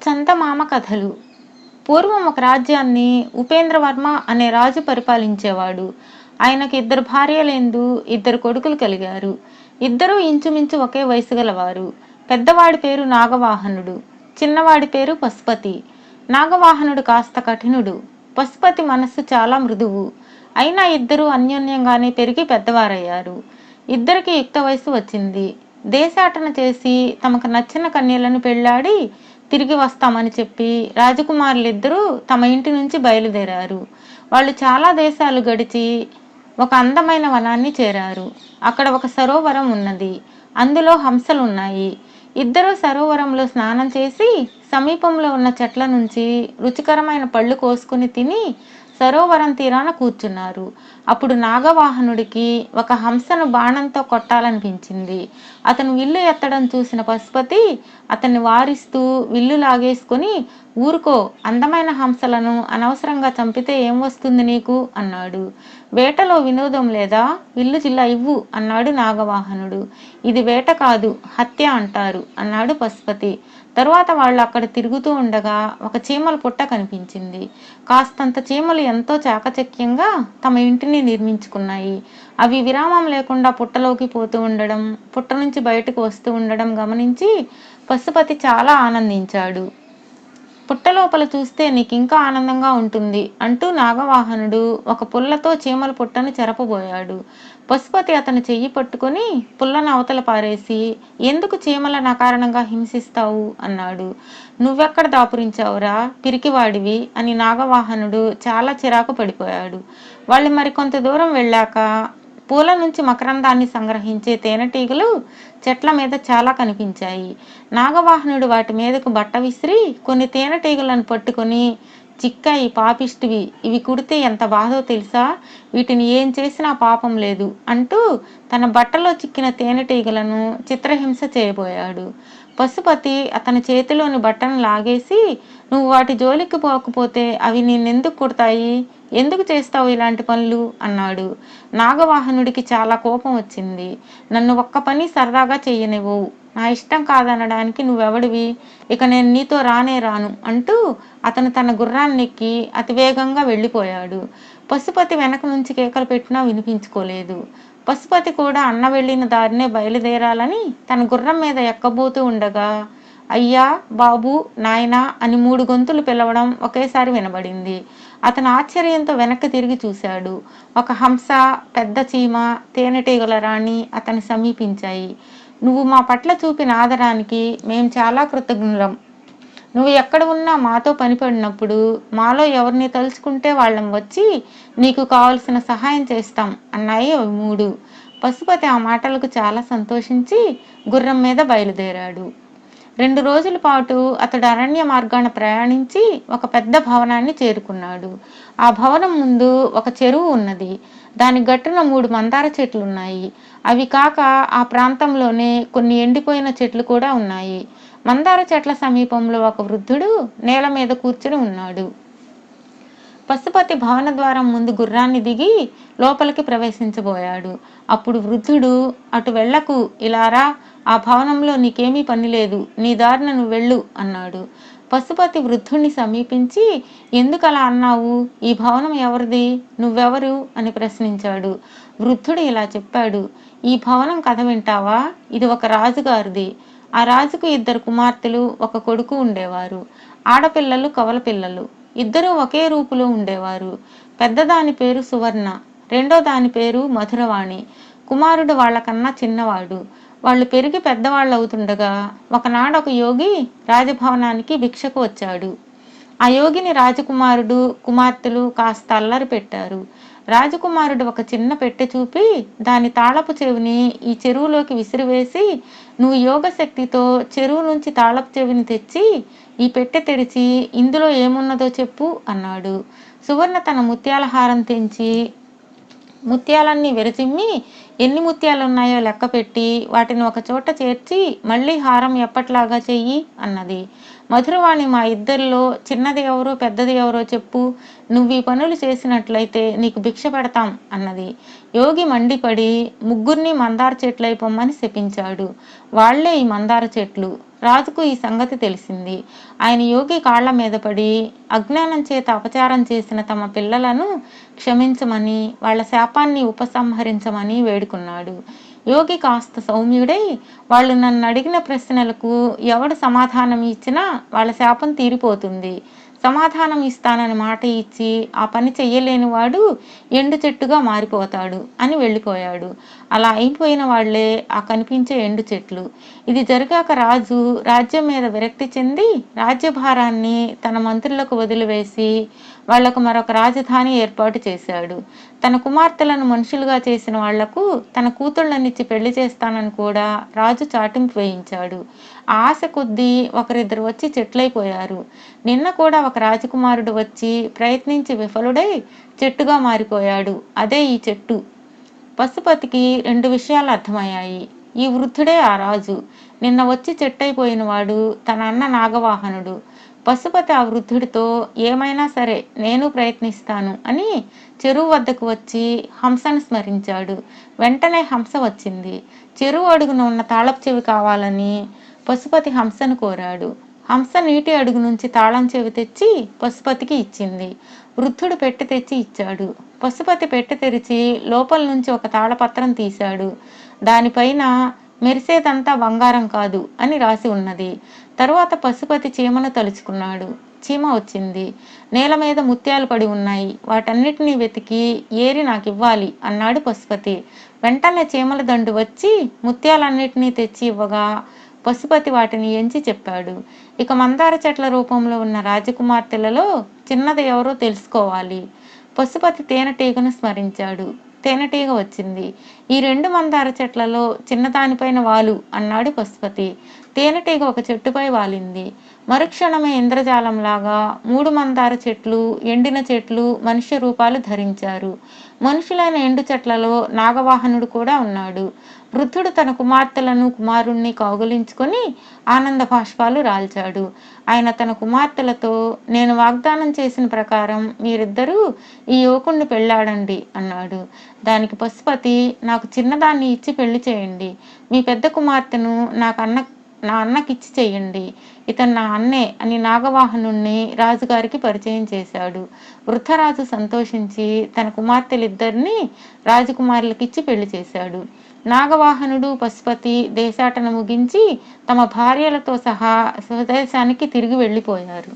చందమామ కథలు. పూర్వం ఒక రాజ్యాన్ని ఉపేంద్రవర్మ అనే రాజు పరిపాలించేవాడు. ఆయనకు ఇద్దరు భార్యలేందు ఇద్దరు కొడుకులు కలిగారు. ఇద్దరూ ఇంచుమించు ఒకే వయసు గలవారు. పెద్దవాడి పేరు నాగవాహనుడు, చిన్నవాడి పేరు పశుపతి. నాగవాహనుడు కాస్త కఠినుడు, పశుపతి మనస్సు చాలా మృదువు. అయినా ఇద్దరూ అన్యోన్యంగానే పెరిగి పెద్దవారయ్యారు. ఇద్దరికి యుక్త వయసు వచ్చింది. దేశాటన చేసి తమకు నచ్చిన కన్యలను పెళ్లాడి తిరిగి వస్తామని చెప్పి రాజకుమారులిద్దరూ తమ ఇంటి నుంచి బయలుదేరారు. వాళ్ళు చాలా దేశాలు గడిచి ఒక అందమైన వనాన్ని చేరారు. అక్కడ ఒక సరోవరం ఉన్నది. అందులో హంసలున్నాయి. ఇద్దరూ సరోవరంలో స్నానం చేసి సమీపంలో ఉన్న చెట్ల నుంచి రుచికరమైన పళ్ళు కోసుకుని తిని సరోవరం తీరాన కూర్చున్నారు. అప్పుడు నాగవాహనుడికి ఒక హంసను బాణంతో కొట్టాలనిపించింది. అతను విల్లు ఎత్తడం చూసిన పశుపతి అతన్ని వారిస్తూ విల్లు లాగేసుకుని, ఊరుకో, అందమైన హంసలను అనవసరంగా చంపితే ఏం వస్తుంది నీకు అన్నాడు. వేటలో వినోదం లేదా, విల్లు జిల్లా ఇవ్వు అన్నాడు నాగవాహనుడు. ఇది వేట కాదు, హత్య అంటారు అన్నాడు పశుపతి. తరువాత వాళ్ళు అక్కడ తిరుగుతూ ఉండగా ఒక చీమల పుట్ట కనిపించింది. కాస్తంత చీమలు ఎంతో చాకచక్యంగా తమ ఇంటిని నిర్మించుకున్నాయి. అవి విరామం లేకుండా పుట్టలోకి పోతూ ఉండడం, పుట్ట నుంచి బయటకు వస్తూ ఉండడం గమనించి పశుపతి చాలా ఆనందించాడు. పుట్టలోపల చూస్తే నీకింకా ఆనందంగా ఉంటుంది అంటూ నాగవాహనుడు ఒక పుల్లతో చీమల పుట్టను చెరపబోయాడు. పశుపతి అతను చెయ్యి పట్టుకొని పుల్లను అవతల పారేసి, ఎందుకు చీమలను అకారణంగా హింసిస్తావు అన్నాడు. నువ్వెక్కడ దాపురించావురా, పిరికివాడివి అని నాగవాహనుడు చాలా చిరాకు పడిపోయాడు. వాళ్ళు మరికొంత దూరం వెళ్ళాక పూల నుంచి మకరందాన్ని సంగ్రహించే తేనెటీగలు చెట్ల మీద చాలా కనిపించాయి. నాగవాహనుడు వాటి మీదకు బట్ట విసిరి కొన్ని తేనెటీగలను పట్టుకొని, చిక్కాయి పాపిష్టివి, ఇవి కుడితే ఎంత బాధో తెలుసా, వీటిని ఏం చేసినా పాపం లేదు అంటూ తన బట్టలో చిక్కిన తేనెటీగలను చిత్రహింస చేయబోయాడు. పశుపతి అతని చేతిలోని బట్టను లాగేసి, నువ్వు వాటి జోలికి పోకపోతే అవి నిన్నెందుకు కుడతాయి, ఎందుకు చేస్తావు ఇలాంటి పనులు అన్నాడు. నాగవాహనుడికి చాలా కోపం వచ్చింది. నన్ను ఒక్క పని సరదాగా చెయ్యనివ్వవు, నా ఇష్టం కాదనడానికి నువ్వెవడివి, ఇక నేను నీతో రానే రాను అంటూ అతను తన గుర్రాన్నెక్కి అతివేగంగా వెళ్ళిపోయాడు. పశుపతి వెనక నుంచి కేకలు పెట్టినా వినిపించుకోలేదు. పశుపతి కూడా అన్న వెళ్ళిన దారినే బయలుదేరాలని తన గుర్రం మీద ఎక్కబోతూ ఉండగా, అయ్యా, బాబు, నాయనా అని 3 గొంతులు పిలవడం ఒకేసారి వినబడింది. అతను ఆశ్చర్యంతో వెనక్కి తిరిగి చూశాడు. ఒక హంస, పెద్ద చీమ, తేనెటీగల రాణి అతన్ని సమీపించాయి. నువ్వు మా పట్ల చూపిన ఆదరానికి మేం చాలా కృతజ్ఞులం. నువ్వు ఎక్కడ ఉన్నా మాతో పనిపడినప్పుడు మాలో ఎవరిని తలుచుకుంటే వాళ్ళం వచ్చి నీకు కావలసిన సహాయం చేస్తాం అన్నాయి అవి 3. పశుపతి ఆ మాటలకు చాలా సంతోషించి గుర్రం మీద బయలుదేరాడు. 2 రోజుల పాటు అతడు అరణ్య మార్గాన ప్రయాణించి ఒక పెద్ద భవనాన్ని చేరుకున్నాడు. ఆ భవనం ముందు ఒక చెరువు ఉన్నది. దాని గట్టున 3 మందార చెట్లున్నాయి. అవి కాక ఆ ప్రాంతంలోనే కొన్ని ఎండిపోయిన చెట్లు కూడా ఉన్నాయి. మందార చెట్ల సమీపంలో ఒక వృద్ధుడు నేల మీద కూర్చుని ఉన్నాడు. పశుపతి భవన ద్వారం ముందు గుర్రాన్ని దిగి లోపలికి ప్రవేశించబోయాడు. అప్పుడు వృద్ధుడు, అటు వెళ్లకు, ఇలారా, ఆ భవనంలో నీకేమీ పని లేదు, నీ దారిన నువ్వు వెళ్ళు అన్నాడు. పశుపతి వృద్ధుణ్ణి సమీపించి, ఎందుకు అలా అన్నావు, ఈ భవనం ఎవరిది, నువ్వెవరు అని ప్రశ్నించాడు. వృద్ధుడు ఇలా చెప్పాడు, ఈ భవనం కథ వింటావా, ఇది ఒక రాజుగారిది. ఆ రాజుకు 2 కుమార్తెలు, 1 కొడుకు ఉండేవారు. ఆడపిల్లలు కవల పిల్లలు. ఇద్దరూ ఒకే రూపులో ఉండేవారు. పెద్దదాని పేరు సువర్ణ, రెండో దాని పేరు మధురవాణి. కుమారుడు వాళ్ళకన్నా చిన్నవాడు. వాళ్ళు పెరిగి పెద్దవాళ్ళు అవుతుండగా ఒకనాడు ఒక యోగి రాజభవనానికి భిక్షకు వచ్చాడు. ఆ యోగిని రాజకుమారుడు, కుమార్తెలు కాస్త అల్లరి పెట్టారు. రాజకుమారుడు ఒక చిన్న పెట్టె చూపి దాని తాళపు చెవిని ఈ చెరువులోకి విసిరివేసి, నువ్వు యోగ శక్తితో చెరువు నుంచి తాళపు చెవిని తెచ్చి ఈ పెట్టె తెరిచి ఇందులో ఏమున్నదో చెప్పు అన్నాడు. సువర్ణ తన ముత్యాల హారం తెంచి ముత్యాలన్నీ విరచిమ్మి ఎన్ని ముత్యాలున్నాయో లెక్క పెట్టి వాటిని ఒక చోట చేర్చి మళ్ళీ హారం ఎప్పట్లాగా చెయ్యి అన్నది. మధురవాణి, మా ఇద్దరిలో చిన్నది ఎవరో పెద్దది ఎవరో చెప్పు, నువ్వు ఈ పనులు చేసినట్లయితే నీకు భిక్ష పెడతాం అన్నది. యోగి మండిపడి 3 మందార చెట్లై పొమ్మని శపించాడు. వాళ్లే ఈ మందార చెట్లు. రాజుకు ఈ సంగతి తెలిసింది. ఆయన యోగి కాళ్ల మీద పడి అజ్ఞానం చేత అపచారం చేసిన తమ పిల్లలను క్షమించమని, వాళ్ళ శాపాన్ని ఉపసంహరించమని వేడుకున్నాడు. యోగి కాస్త సౌమ్యుడై, వాళ్ళు నన్ను అడిగిన ప్రశ్నలకు ఎవడు సమాధానం ఇచ్చినా వాళ్ళ శాపం తీరిపోతుంది, సమాధానం ఇస్తానని మాట ఇచ్చి ఆ పని చెయ్యలేని వాడు ఎండు చెట్టుగా మారిపోతాడు అని వెళ్ళిపోయాడు. అలా అయిపోయిన వాళ్లే ఆ కనిపించే ఎండు చెట్లు. ఇది జరిగాక రాజు రాజ్యం మీద విరక్తి చెంది రాజ్యభారాన్ని తన మంత్రులకు వదిలివేసి వాళ్లకు మరొక రాజధాని ఏర్పాటు చేశాడు. తన కుమార్తెలను మనుషులుగా చేసిన వాళ్లకు తన కూతుళ్ళనిచ్చి పెళ్లి చేస్తానని కూడా రాజు చాటింపు వేయించాడు. ఆ ఆశ కొద్దీ ఒకరిద్దరు వచ్చి చెట్లైపోయారు. నిన్న కూడా ఒక రాజకుమారుడు వచ్చి ప్రయత్నించి విఫలుడై చెట్టుగా మారిపోయాడు. అదే ఈ చెట్టు. పశుపతికి 2 విషయాలు అర్థమయ్యాయి. ఈ వృద్ధుడే ఆ రాజు. నిన్న వచ్చి చెట్టయిపోయిన వాడు తన అన్న నాగవాహనుడు. పశుపతి ఆ వృద్ధుడితో ఏమైనా సరే నేను ప్రయత్నిస్తాను అని చెరువు వద్దకు వచ్చి హంసను స్మరించాడు. వెంటనే హంస వచ్చింది. చెరువు అడుగున ఉన్న తాళపు చెవి కావాలని పశుపతి హంసను కోరాడు. హంస నీటి అడుగు నుంచి తాళం చెవి తెచ్చి పశుపతికి ఇచ్చింది. వృద్ధుడు పెట్టె తెచ్చి ఇచ్చాడు. పశుపతి పెట్టె తెరిచి లోపల నుంచి ఒక తాళపత్రం తీశాడు. దానిపైన మెరిసేదంతా బంగారం కాదు అని రాసి ఉన్నది. తరువాత పశుపతి చీమను తలుచుకున్నాడు. చీమ వచ్చింది. నేల మీద ముత్యాలు పడి ఉన్నాయి, వాటన్నిటినీ వెతికి ఏరి నాకివ్వాలి అన్నాడు పశుపతి. వెంటనే చీమల దండు వచ్చి ముత్యాలన్నిటినీ తెచ్చి ఇవ్వగా పశుపతి వాటిని ఎంచి చెప్పాడు. ఇక మందార చెట్ల రూపంలో ఉన్న రాజకుమార్తెలలో చిన్నది ఎవరో తెలుసుకోవాలి. పశుపతి తేనెటీగను స్మరించాడు. తేనెటీగ వచ్చింది. ఈ 2 మందార చెట్లలో చిన్నదానిపైన వాలు అన్నాడు పశుపతి. తేనెటీగ ఒక చెట్టుపై వాలింది. మరుక్షణమే ఇంద్రజాలంలాగా 3 మందార చెట్లు, ఎండిన చెట్లు మనుష్య రూపాలు ధరించారు. మనుషులైన ఎండు చెట్లలో నాగవాహనుడు కూడా ఉన్నాడు. వృద్ధుడు తన కుమార్తెలను కుమారుణ్ణి కౌగిలించుకొని ఆనంద బాష్పాలు రాల్చాడు. ఆయన తన కుమార్తెలతో, నేను వాగ్దానం చేసిన ప్రకారం మీరిద్దరూ ఈ యువకుణ్ణి పెళ్ళాడండి అన్నాడు. దానికి పశుపతి, నాకు చిన్నదాన్ని ఇచ్చి పెళ్లి చేయండి, మీ పెద్ద కుమార్తెను నా అన్నకిచ్చి చెయ్యండి, ఇతను నా అన్నే అని నాగవాహనుణ్ణి రాజుగారికి పరిచయం చేశాడు. వృద్ధరాజు సంతోషించి తన కుమార్తెలిద్దరినీ రాజకుమారులకిచ్చి పెళ్లి చేశాడు. నాగవాహనుడు పశుపతి దేశాటన ముగించి తమ భార్యలతో సహా స్వదేశానికి తిరిగి వెళ్ళిపోయారు.